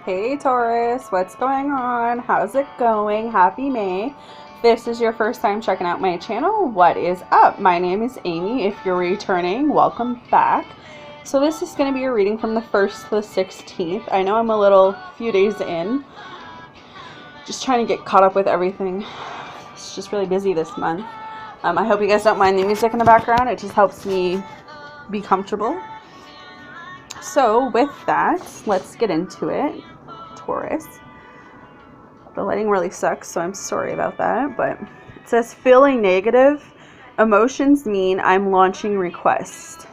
Hey Taurus, what's going on? How's it going? Happy May. If this is your first time checking out my channel, what is up? My name is Amy. If you're returning, welcome back. So this is going to be a reading from the 1st to the 16th. I know I'm a little few days in. Just trying to get caught up with everything. It's just really busy this month. I hope you guys don't mind the music in the background. It just helps me be comfortable. So with that, let's get into it. Taurus. The lighting really sucks, so I'm sorry about that, but it says feeling negative. Emotions mean I'm launching request.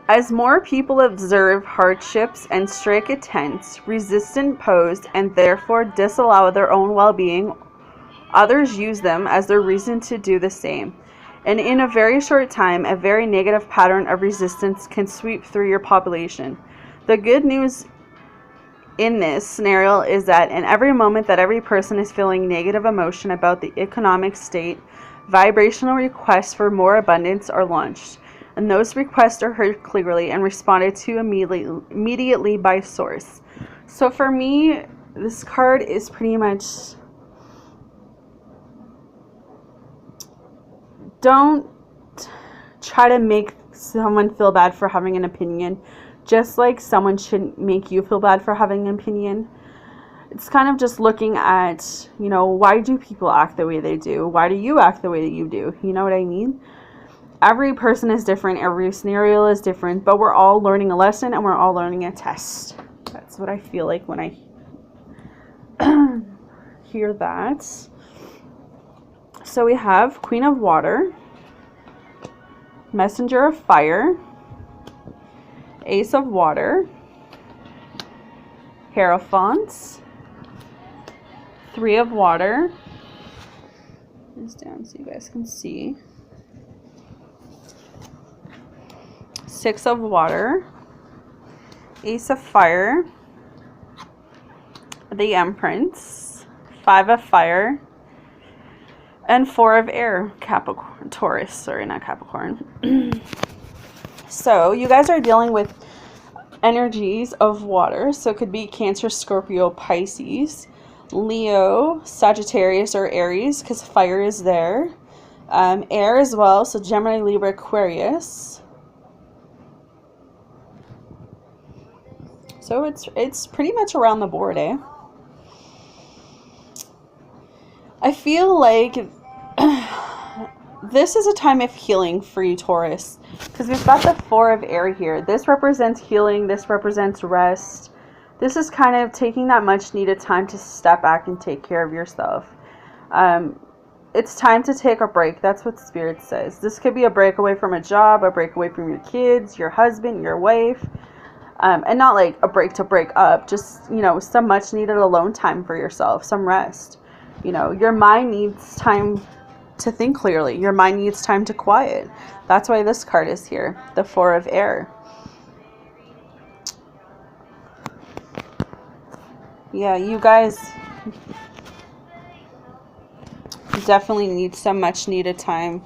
As more people observe hardships and strike a tent, resistance posed, and therefore disallow their own well-being, others use them as their reason to do the same. And in a very short time, a very negative pattern of resistance can sweep through your population. The good news in this scenario is that in every moment that every person is feeling negative emotion about the economic state, vibrational requests for more abundance are launched. And those requests are heard clearly and responded to immediately by source. So for me, this card is pretty much, don't try to make someone feel bad for having an opinion, just like someone shouldn't make you feel bad for having an opinion. It's kind of just looking at, why do people act the way they do? Why do you act the way that you do? You know what I mean? Every person is different. Every scenario is different, but we're all learning a lesson and we're all learning a test. That's what I feel like when I hear that. So we have Queen of Water, Messenger of Fire, Ace of Water, Hierophant, Three of Water. This down so you guys can see. Six of Water, Ace of Fire, the Empress, Five of Fire, and Four of Air, Capricorn, Taurus, sorry, not Capricorn. So you guys are dealing with energies of water. So it could be Cancer, Scorpio, Pisces, Leo, Sagittarius, or Aries, because fire is there. Air as well, so Gemini, Libra, Aquarius. So it's pretty much around the board, eh? I feel like this is a time of healing for you, Taurus, because we've got the Four of Air here. This represents healing. This represents rest. This is kind of taking that much needed time to step back and take care of yourself. It's time to take a break. That's what Spirit says. This could be a break away from a job, a break away from your kids, your husband, your wife, and not like a break to break up. Just, some much needed alone time for yourself, some rest. Your mind needs time to think clearly. Your mind needs time to quiet. That's why this card is here, the Four of Air. Yeah, you guys definitely need some much needed time.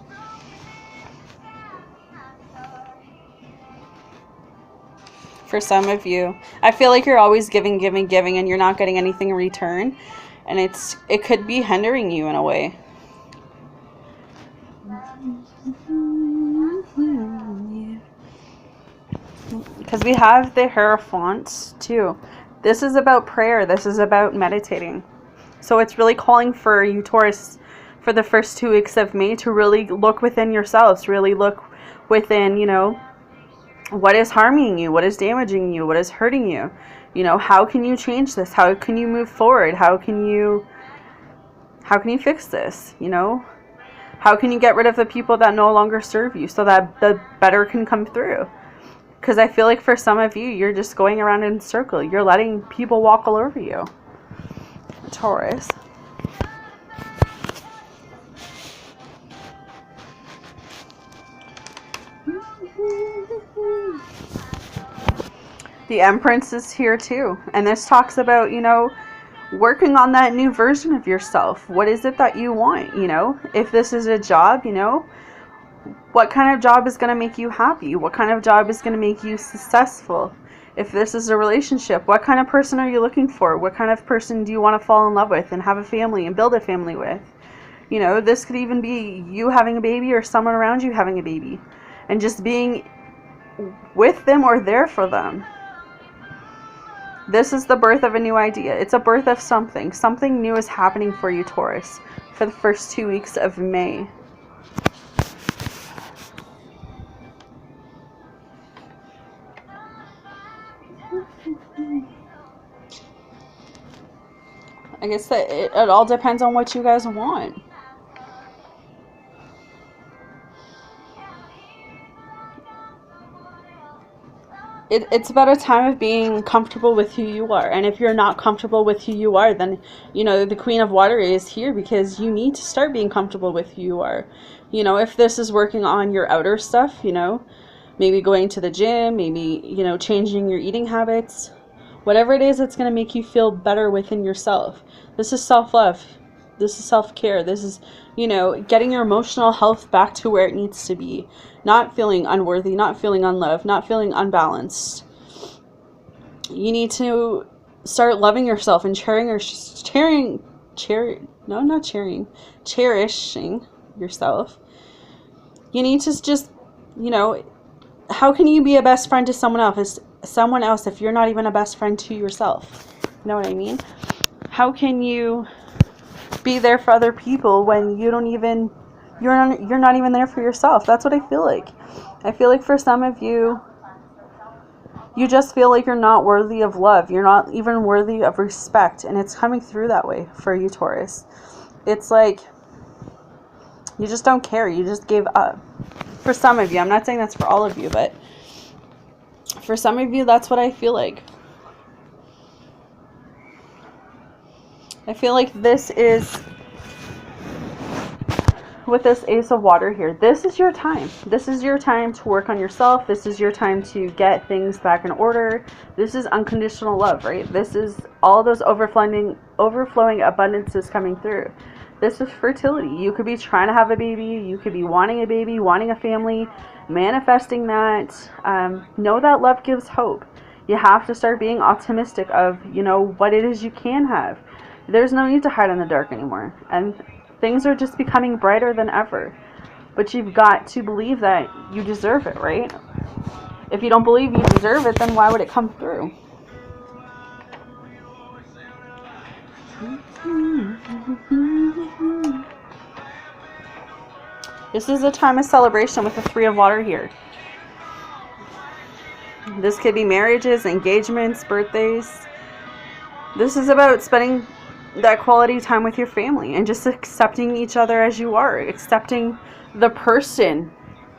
For some of you, I feel like you're always giving, and you're not getting anything in return, and it could be hindering you in a way. Because we have the Hierophant too. This is about prayer. This is about meditating. So it's really calling for you, Taurus, for the first 2 weeks of May to really look within yourselves, really look within, what is harming you, what is damaging you, what is hurting you. How can you change this? How can you move forward? How can you fix this? How can you get rid of the people that no longer serve you so that the better can come through? Because I feel like for some of you, you're just going around in a circle. You're letting people walk all over you. Taurus. The Empress is here too. And this talks about, working on that new version of yourself. What is it that you want? If this is a job, what kind of job is going to make you happy? What kind of job is going to make you successful? If this is a relationship, what kind of person are you looking for? What kind of person do you want to fall in love with and have a family and build a family with? You know, this could even be you having a baby or someone around you having a baby and just being with them or there for them. This is the birth of a new idea. It's a birth of something. Something new is happening for you, Taurus, for the first 2 weeks of May. I guess that it all depends on what you guys want. It's about a time of being comfortable with who you are. And if you're not comfortable with who you are, then, you know, the Queen of Water is here because you need to start being comfortable with who you are. You know, if this is working on your outer stuff, you know, maybe going to the gym, maybe, you know, changing your eating habits, whatever it is that's going to make you feel better within yourself. This is self-love. This is self-care. This is, you know, getting your emotional health back to where it needs to be. Not feeling unworthy, not feeling unloved, not feeling unbalanced. You need to start loving yourself and cherishing yourself. You need to just, you know, how can you be a best friend to someone else if you're not even a best friend to yourself? You know what I mean? How can you be there for other people when you don't even, you're not even there for yourself? That's what I feel like. I feel like for some of you, you just feel like you're not worthy of love. You're not even worthy of respect. And it's coming through that way for you, Taurus. It's like you just don't care. You just gave up. For some of you, I'm not saying that's for all of you, but for some of you, that's what I feel like. I feel like this is, with this Ace of Water here, this is your time. This is your time to work on yourself. This is your time to get things back in order. This is unconditional love, right? This is all those overflowing abundances coming through. This is fertility. You could be trying to have a baby. You could be wanting a baby, wanting a family, manifesting that. Know that love gives hope. You have to start being optimistic of, you know, what it is you can have. There's no need to hide in the dark anymore. And things are just becoming brighter than ever. But you've got to believe that you deserve it, right? If you don't believe you deserve it, then why would it come through? This is a time of celebration with the Three of Water here. This could be marriages, engagements, birthdays. This is about spending that quality time with your family and just accepting each other as you are, accepting the person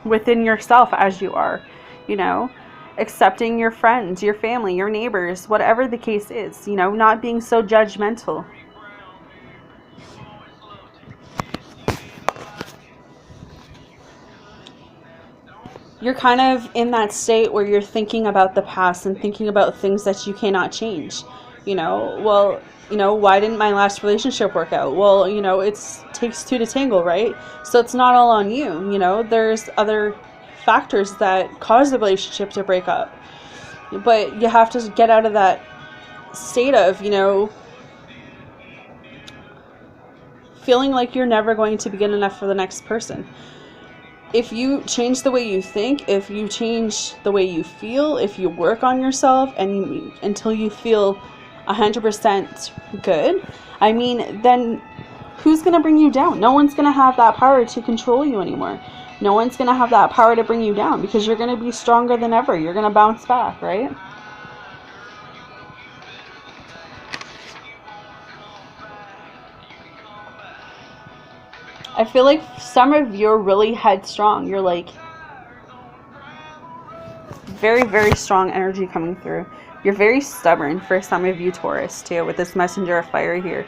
within yourself as you are, you know, accepting your friends, your family, your neighbors, whatever the case is, you know, not being so judgmental. You're kind of in that state where you're thinking about the past and thinking about things that you cannot change. You know, well, you know, why didn't my last relationship work out? Well, you know, it takes two to tangle, right? So it's not all on you. You know, there's other factors that cause the relationship to break up. But you have to get out of that state of, you know, feeling like you're never going to be good enough for the next person. If you change the way you think, if you change the way you feel, if you work on yourself and until you feel 100% good, I mean, then who's going to bring you down? No one's going to have that power to control you anymore. No one's going to have that power to bring you down because you're going to be stronger than ever. You're going to bounce back, right? I feel like some of you are really headstrong. You're like very, very strong energy coming through. You're very stubborn for some of you, Taurus, too, with this messenger of fire here.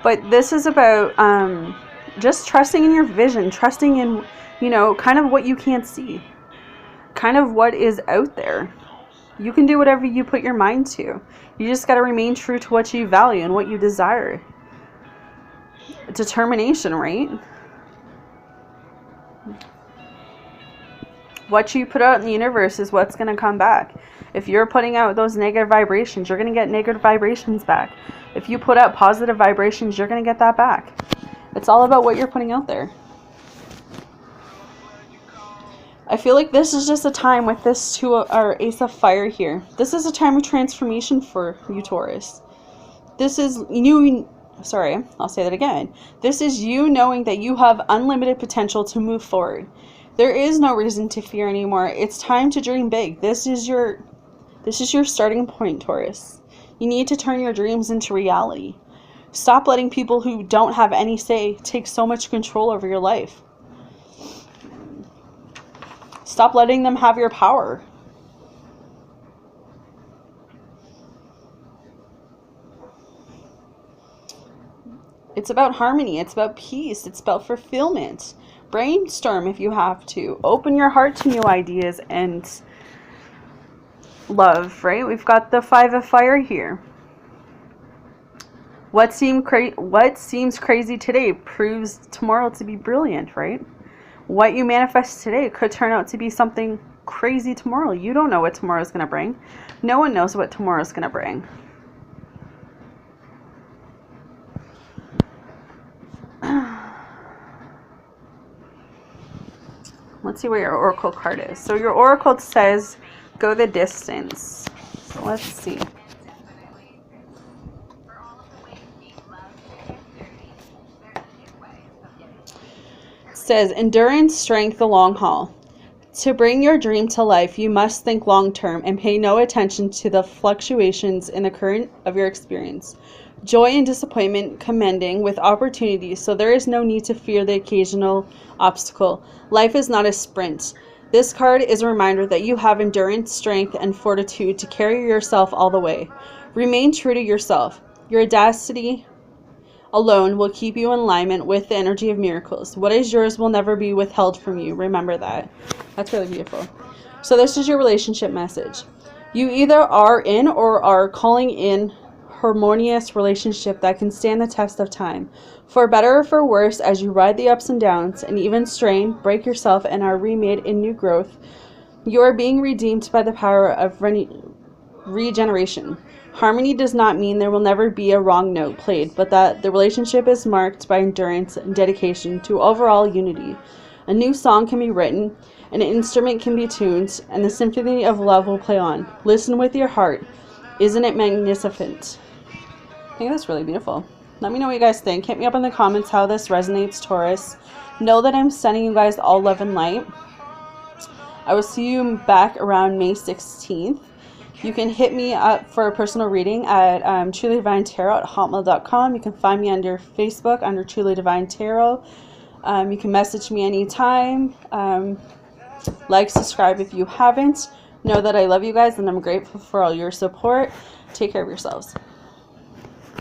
But this is about just trusting in your vision, trusting in, you know, kind of what you can't see, kind of what is out there. You can do whatever you put your mind to. You just got to remain true to what you value and what you desire. Determination, right? What you put out in the universe is what's going to come back. If you're putting out those negative vibrations, you're going to get negative vibrations back. If you put out positive vibrations, you're going to get that back. It's all about what you're putting out there. I feel like this is just a time with this two, our Ace of Fire here. This is a time of transformation for you, Taurus. This is you, sorry, I'll say that again. This is you knowing that you have unlimited potential to move forward. There is no reason to fear anymore. It's time to dream big. This is your starting point, Taurus. You need to turn your dreams into reality. Stop letting people who don't have any say take so much control over your life. Stop letting them have your power. It's about harmony. It's about peace. It's about fulfillment. Brainstorm if you have to. Open your heart to new ideas and love, right? We've got the Five of Fire here. What seems crazy today proves tomorrow to be brilliant, right? What you manifest today could turn out to be something crazy tomorrow. You don't know what tomorrow is going to bring. No one knows what tomorrow is going to bring. Let's see where your oracle card is. So your oracle says, go the distance. So let's see. It says, endurance, strength, the long haul. To bring your dream to life, you must think long term and pay no attention to the fluctuations in the current of your experience. Joy and disappointment commending with opportunities, so there is no need to fear the occasional obstacle. Life is not a sprint. This card is a reminder that you have endurance, strength, and fortitude to carry yourself all the way. Remain true to yourself. Your audacity alone will keep you in alignment with the energy of miracles. What is yours will never be withheld from you. Remember that. That's really beautiful. So this is your relationship message. You either are in or are calling in harmonious relationship that can stand the test of time. For better or for worse, as you ride the ups and downs and even strain, break yourself, and are remade in new growth, you are being redeemed by the power of regeneration. Harmony does not mean there will never be a wrong note played, but that the relationship is marked by endurance and dedication to overall unity. A new song can be written, an instrument can be tuned, and the symphony of love will play on. Listen with your heart. Isn't it magnificent? I think that's really beautiful. Let me know what you guys think. Hit me up in the comments how this resonates, Taurus. Know that I'm sending you guys all love and light. I will see you back around May 16th. You can hit me up for a personal reading at trulydivinetarot@hotmail.com. You can find me under Facebook under Truly Divine Tarot. You can message me anytime. Like, subscribe if you haven't. Know that I love you guys and I'm grateful for all your support. Take care of yourselves.